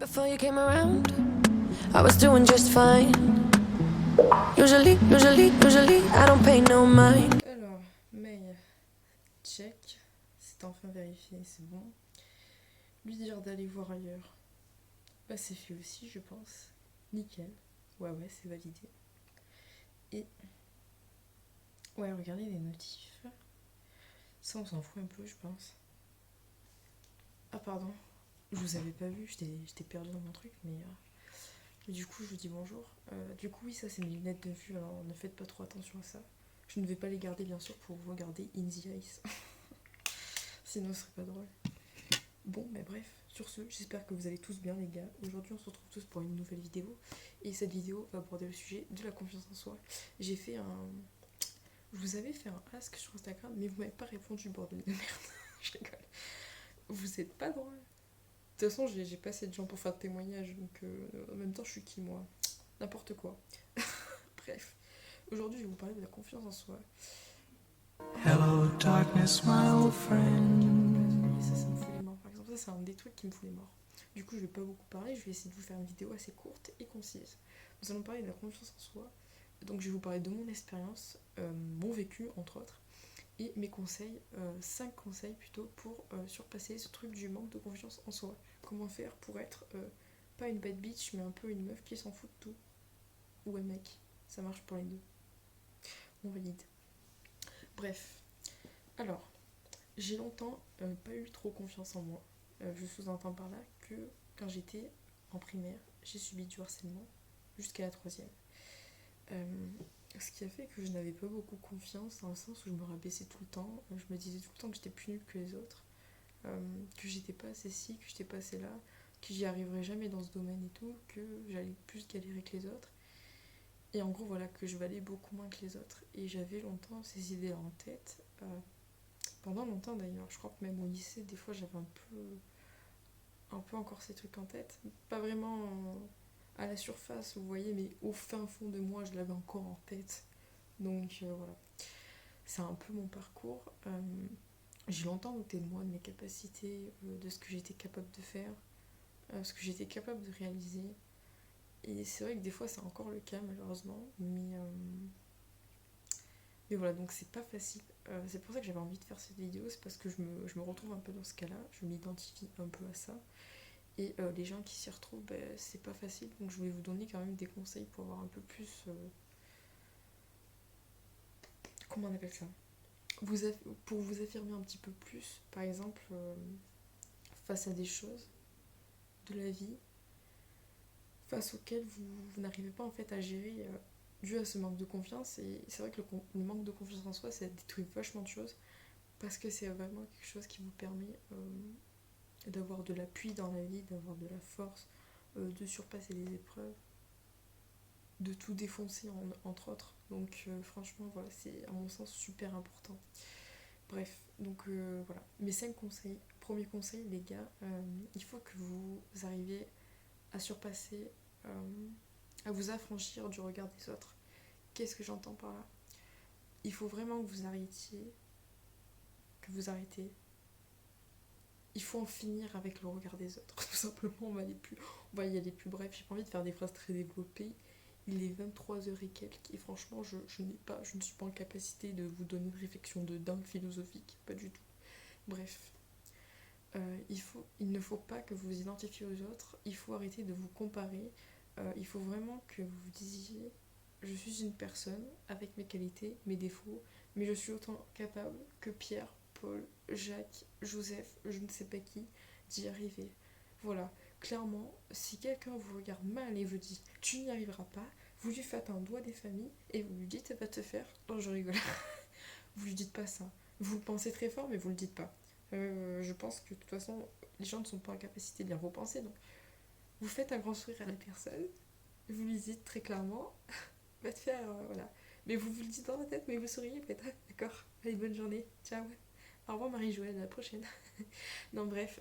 Before you came around, I was doing just fine. Usually, I don't pay no mind. Alors, mail, check. C'est enfin vérifié, c'est bon. Lui dire d'aller voir ailleurs. Bah, c'est fait aussi, je pense. Nickel. Ouais, c'est validé. Et. Ouais, regardez les notifs. Ça, on s'en fout un peu, je pense. Ah, pardon. Je vous avais pas vu, j'étais perdue dans mon truc, mais. Du coup, je vous dis bonjour. Du coup, oui, ça, c'est mes lunettes de vue, alors ne faites pas trop attention à ça. Je ne vais pas les garder, bien sûr, pour vous regarder in the eyes. Sinon, ce serait pas drôle. Bon, mais bref, sur ce, j'espère que vous allez tous bien, les gars. Aujourd'hui, on se retrouve tous pour une nouvelle vidéo. Et cette vidéo va aborder le sujet de la confiance en soi. J'ai fait un. Je vous avais fait un ask sur Instagram, mais vous m'avez pas répondu, bordel de merde. Je rigole. Vous êtes pas drôle. De toute façon, j'ai pas assez de gens pour faire de témoignages, donc en même temps, je suis qui, moi? N'importe quoi. Bref, aujourd'hui, je vais vous parler de la confiance en soi. Hello darkness, my old friend. Et ça me fout les morts. Par exemple, ça, c'est un des trucs qui me fout les morts. Du coup, je vais pas beaucoup parler, je vais essayer de vous faire une vidéo assez courte et concise. Nous allons parler de la confiance en soi. Donc, je vais vous parler de mon expérience, mon vécu, entre autres, et mes conseils, 5 conseils plutôt, pour surpasser ce truc du manque de confiance en soi. Comment faire pour être pas une bad bitch, mais un peu une meuf qui s'en fout de tout. Ou un mec, ça marche pour les deux. On valide. Bref, alors, j'ai longtemps pas eu trop confiance en moi. Je sous-entends par là que quand j'étais en primaire, j'ai subi du harcèlement jusqu'à la troisième. Ce qui a fait que je n'avais pas beaucoup confiance dans le sens où je me rabaissais tout le temps. Je me disais tout le temps que j'étais plus nulle que les autres, que j'étais pas assez ci, que j'étais pas assez là, que j'y arriverais jamais dans ce domaine et tout, que j'allais plus galérer que les autres. Et en gros, voilà, que je valais beaucoup moins que les autres. Et j'avais longtemps ces idées en tête. Pendant longtemps d'ailleurs, je crois que même au lycée, des fois j'avais un peu encore ces trucs en tête. Pas vraiment à la surface, vous voyez, mais au fin fond de moi, je l'avais encore en tête. Donc voilà, c'est un peu mon parcours. J'ai longtemps douté de moi, de mes capacités, de ce que j'étais capable de faire, ce que j'étais capable de réaliser. Et c'est vrai que des fois c'est encore le cas malheureusement, mais voilà, donc c'est pas facile. C'est pour ça que j'avais envie de faire cette vidéo, c'est parce que je me retrouve un peu dans ce cas-là, je m'identifie un peu à ça. Et les gens qui s'y retrouvent, c'est pas facile, donc je voulais vous donner quand même des conseils pour avoir un peu plus. Comment on appelle ça, pour vous affirmer un petit peu plus, par exemple, face à des choses de la vie, face auxquelles vous n'arrivez pas en fait à gérer dû à ce manque de confiance. Et c'est vrai que le manque de confiance en soi, ça détruit vachement de choses, parce que c'est vraiment quelque chose qui vous permet d'avoir de l'appui dans la vie, d'avoir de la force, de surpasser les épreuves, de tout défoncer entre autres. Donc franchement, voilà, c'est à mon sens super important. Bref, donc voilà, mes 5 conseils. Premier conseil, les gars, il faut que vous arriviez à surpasser, à vous affranchir du regard des autres. Qu'est-ce que j'entends par là? Il faut vraiment que vous arrêtiez, que vous arrêtez. Il faut en finir avec le regard des autres, tout simplement. On va y aller plus bref. J'ai pas envie de faire des phrases très développées. Il est 23h et quelques, et franchement, je ne suis pas en capacité de vous donner une réflexion de dingue philosophique, pas du tout. Bref, il ne faut pas que vous vous identifiez aux autres, il faut arrêter de vous comparer, il faut vraiment que vous vous disiez: je suis une personne avec mes qualités, mes défauts, mais je suis autant capable que Pierre, Paul, Jacques, Joseph, je ne sais pas qui, d'y arriver. Voilà, clairement, si quelqu'un vous regarde mal et vous dit tu n'y arriveras pas, vous lui faites un doigt des familles et vous lui dites va te faire. Non, je rigole. Vous lui dites pas ça. Vous le pensez très fort, mais vous le dites pas. Je pense que de toute façon, les gens ne sont pas en capacité de lire vos pensées, donc vous faites un grand sourire à la personne, vous lui dites très clairement va te faire, voilà. Mais vous vous le dites dans la tête, mais vous souriez, vous faites d'accord, allez, bonne journée, ciao. Au revoir Marie-Joëlle, à la prochaine. Non, bref,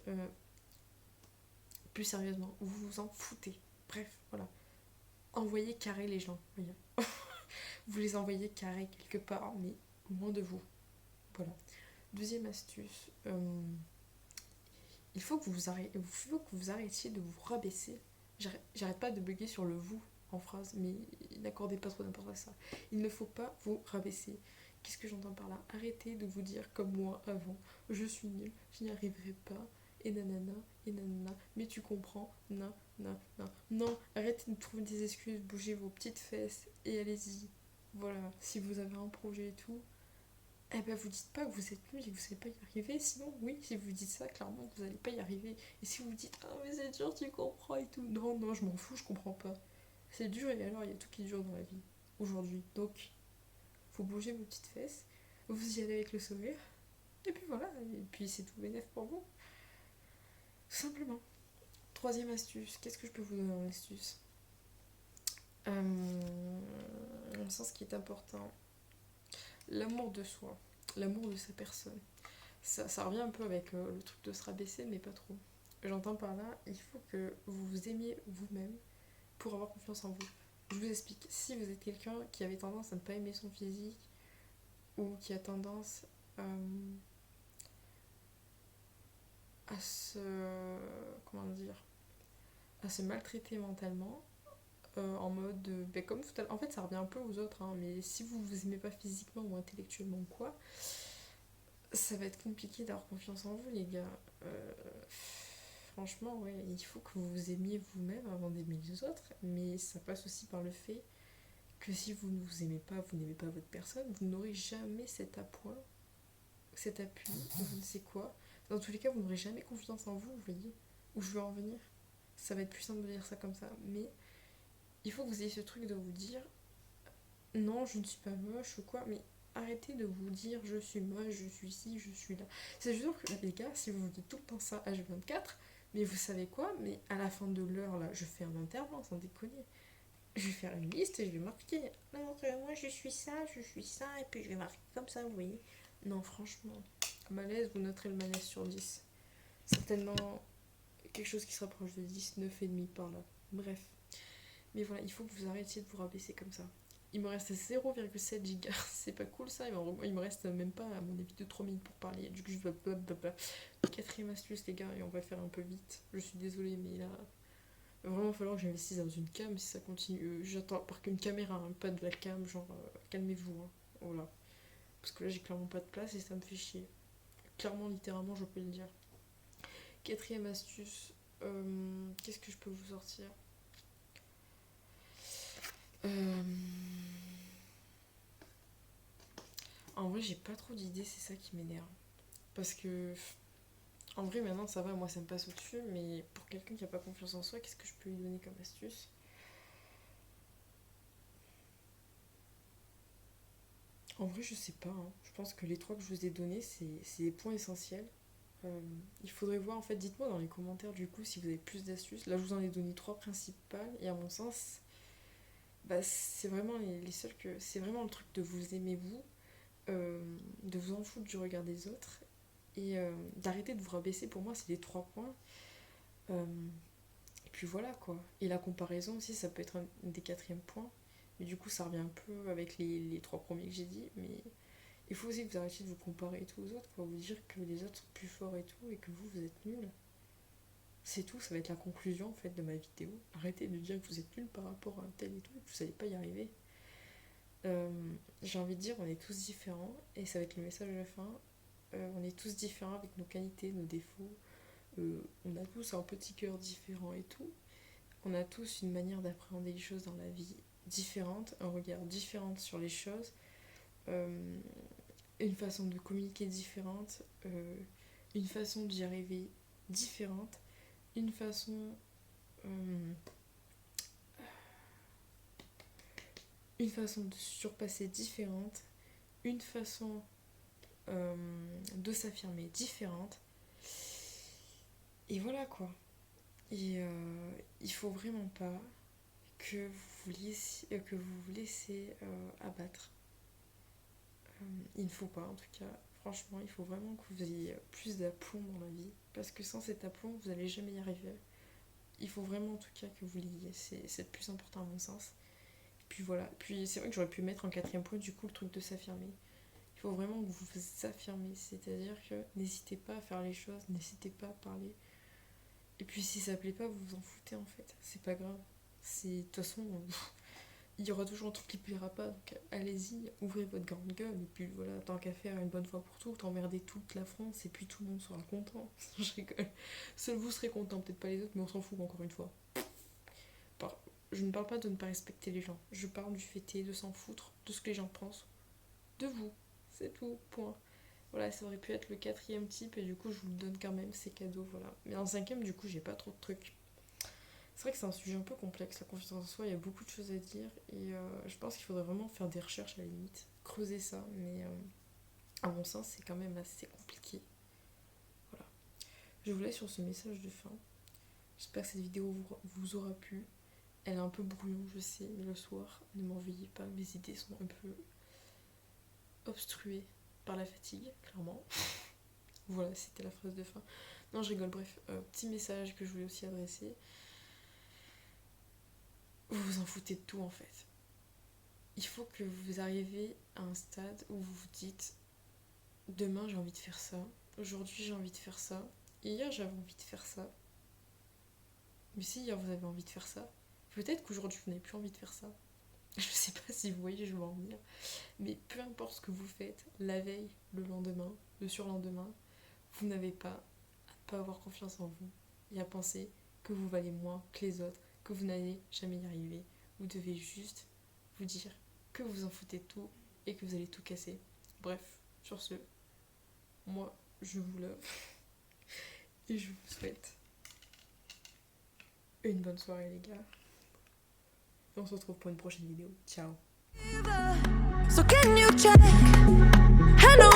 plus sérieusement, vous vous en foutez. Bref, voilà. Envoyez carré les gens, voyez. Vous les envoyez carré quelque part, mais loin de vous. Voilà. Deuxième astuce, il faut que vous arrêtiez de vous rabaisser. J'arrête pas de bugger sur le vous en phrase, mais n'accordez pas trop d'importance à ça. Il ne faut pas vous rabaisser. Qu'est-ce que j'entends par là? Arrêtez de vous dire comme moi avant, je suis nulle, je n'y arriverai pas, et nanana, et nanana, mais tu comprends, non, non, non, non, arrêtez de trouver des excuses, bougez vos petites fesses et allez-y. Voilà, si vous avez un projet et tout, eh ben vous dites pas que vous êtes nul et que vous n'allez pas y arriver, sinon oui, si vous dites ça, clairement vous n'allez pas y arriver. Et si vous dites ah mais c'est dur, tu comprends et tout, non, non, je m'en fous, je comprends pas. C'est dur et alors il y a tout qui est dur dans la vie, aujourd'hui. Donc, faut bouger vos petites fesses, vous y allez avec le sourire, et puis voilà, et puis c'est tout bénef pour vous. Tout simplement. Troisième astuce, qu'est-ce que je peux vous donner en astuce? En sens qui est important, l'amour de soi, l'amour de sa personne. Ça revient un peu avec le truc de se rabaisser, mais pas trop. J'entends par là, il faut que vous vous aimiez vous-même pour avoir confiance en vous. Je vous explique, si vous êtes quelqu'un qui avait tendance à ne pas aimer son physique, ou qui a tendance à se... comment dire, à se maltraiter mentalement, en mode ben comme tout à l'heure, en fait ça revient un peu aux autres, hein, mais si vous vous aimez pas physiquement ou intellectuellement ou quoi, ça va être compliqué d'avoir confiance en vous les gars. Franchement ouais, il faut que vous vous aimiez vous-même avant d'aimer les autres, mais ça passe aussi par le fait que si vous ne vous aimez pas, vous n'aimez pas votre personne, vous n'aurez jamais cet appoint, cet appui, ou je ne sais quoi. Dans tous les cas, vous n'aurez jamais confiance en vous, vous voyez, où je veux en venir. Ça va être plus simple de dire ça comme ça, mais il faut que vous ayez ce truc de vous dire non, je ne suis pas moche ou quoi, mais arrêtez de vous dire je suis moche, je suis ci, je suis là. C'est sûr que les gars, si vous vous dites tout le temps ça H24, mais vous savez quoi, mais à la fin de l'heure là, je fais un intervalle sans déconner. Je vais faire une liste et je vais marquer. Alors, moi je suis ça, et puis je vais marquer comme ça, vous voyez. Non, franchement, malaise, vous noterez le malaise sur 10. Certainement quelque chose qui se rapproche de 10, 9,5 par là. Bref. Mais voilà, il faut que vous arrêtiez de vous rabaisser comme ça. Il me reste 0,7 gigas. C'est pas cool ça. Il me reste même pas, à mon avis, de 3 minutes pour parler. Du coup, je vais blablabla. Quatrième astuce, les gars, et on va faire un peu vite. Je suis désolée, mais là, il va vraiment falloir que j'investisse dans une cam si ça continue. J'attends par qu'une caméra, hein, pas de la cam, genre calmez-vous. Hein. Voilà. Parce que là, j'ai clairement pas de place et ça me fait chier. Clairement, littéralement, je peux le dire. Quatrième astuce, qu'est-ce que je peux vous sortir? En vrai, j'ai pas trop d'idées, c'est ça qui m'énerve. Parce que, en vrai, maintenant ça va, moi ça me passe au-dessus, mais pour quelqu'un qui a pas confiance en soi, qu'est-ce que je peux lui donner comme astuce? En vrai, je sais pas, hein. Je pense que les trois que je vous ai donnés, c'est des points essentiels. Il faudrait voir, en fait, dites-moi dans les commentaires du coup si vous avez plus d'astuces. Là, je vous en ai donné trois principales, et à mon sens, bah, c'est vraiment les seuls que. C'est vraiment le truc de vous aimer vous, de vous en foutre du regard des autres, et d'arrêter de vous rabaisser. Pour moi, c'est les trois points. Euh, et puis voilà quoi. Et la comparaison aussi, ça peut être un des quatrièmes points. Mais du coup, ça revient un peu avec les trois premiers que j'ai dit. Mais il faut aussi que vous arrêtiez de vous comparer et tout aux autres, quoi. Vous dire que les autres sont plus forts et tout, et que vous êtes nuls. C'est tout, ça va être la conclusion en fait de ma vidéo. Arrêtez de dire que vous êtes nuls par rapport à un tel et tout, et que vous n'allez pas y arriver. J'ai envie de dire, on est tous différents, et ça va être le message de la fin. On est tous différents avec nos qualités, nos défauts. On a tous un petit cœur différent et tout. On a tous une manière d'appréhender les choses dans la vie différente, un regard différent sur les choses, une façon de communiquer différente, une façon d'y arriver différente, une façon de surpasser différente, une façon de s'affirmer différente. Et voilà quoi. Et il faut vraiment pas que vous vous laissez abattre. Il ne faut pas en tout cas. Franchement, il faut vraiment que vous ayez plus d'aplomb dans la vie. Parce que sans cet aplomb, vous n'allez jamais y arriver. Il faut vraiment en tout cas que vous l'ayez. C'est le plus important à mon sens. Et puis voilà. Puis c'est vrai que j'aurais pu mettre en quatrième point du coup le truc de s'affirmer. Il Il faut vraiment que vous vous affirmez, c'est-à-dire que n'hésitez pas à faire les choses, n'hésitez pas à parler. Et puis si ça plaît pas, vous vous en foutez en fait, c'est pas grave. De toute façon, il y aura toujours un truc qui plaira pas, donc allez-y, ouvrez votre grande gueule, et puis voilà, tant qu'à faire une bonne fois pour toutes, emmerdez toute la France, et puis tout le monde sera content. Je rigole. Seul vous serez content, peut-être pas les autres, mais on s'en fout encore une fois. Je ne parle pas de ne pas respecter les gens, je parle du fait de s'en foutre, de ce que les gens pensent, de vous, c'est tout, point. Voilà, ça aurait pu être le 4e type, et du coup je vous le donne quand même, c'est cadeau, voilà. Mais en 5e, du coup, j'ai pas trop de trucs. C'est vrai que c'est un sujet un peu complexe, la confiance en soi, il y a beaucoup de choses à dire, et je pense qu'il faudrait vraiment faire des recherches à la limite, creuser ça, mais à mon sens, c'est quand même assez compliqué. Voilà. Je vous laisse sur ce message de fin. J'espère que cette vidéo vous aura plu. Elle est un peu brouillon, je sais, mais le soir, ne m'en veuillez pas, mes idées sont un peu obstruées par la fatigue, clairement. Voilà, c'était la phrase de fin. Non, je rigole, bref, petit message que je voulais aussi adresser. Vous vous en foutez de tout en fait. Il faut que vous arriviez à un stade où vous vous dites demain j'ai envie de faire ça, aujourd'hui j'ai envie de faire ça, hier j'avais envie de faire ça. Mais si hier vous avez envie de faire ça, peut-être qu'aujourd'hui vous n'avez plus envie de faire ça. Je sais pas si vous voyez, je vais en venir. Mais peu importe ce que vous faites, la veille, le lendemain, le surlendemain, vous n'avez pas à pas avoir confiance en vous et à penser que vous valez moins que les autres, que vous n'allez jamais y arriver. Vous devez juste vous dire que vous en foutez de tout et que vous allez tout casser. Bref, sur ce, moi je vous love et je vous souhaite une bonne soirée les gars. Et on se retrouve pour une prochaine vidéo. Ciao. So can you check? I know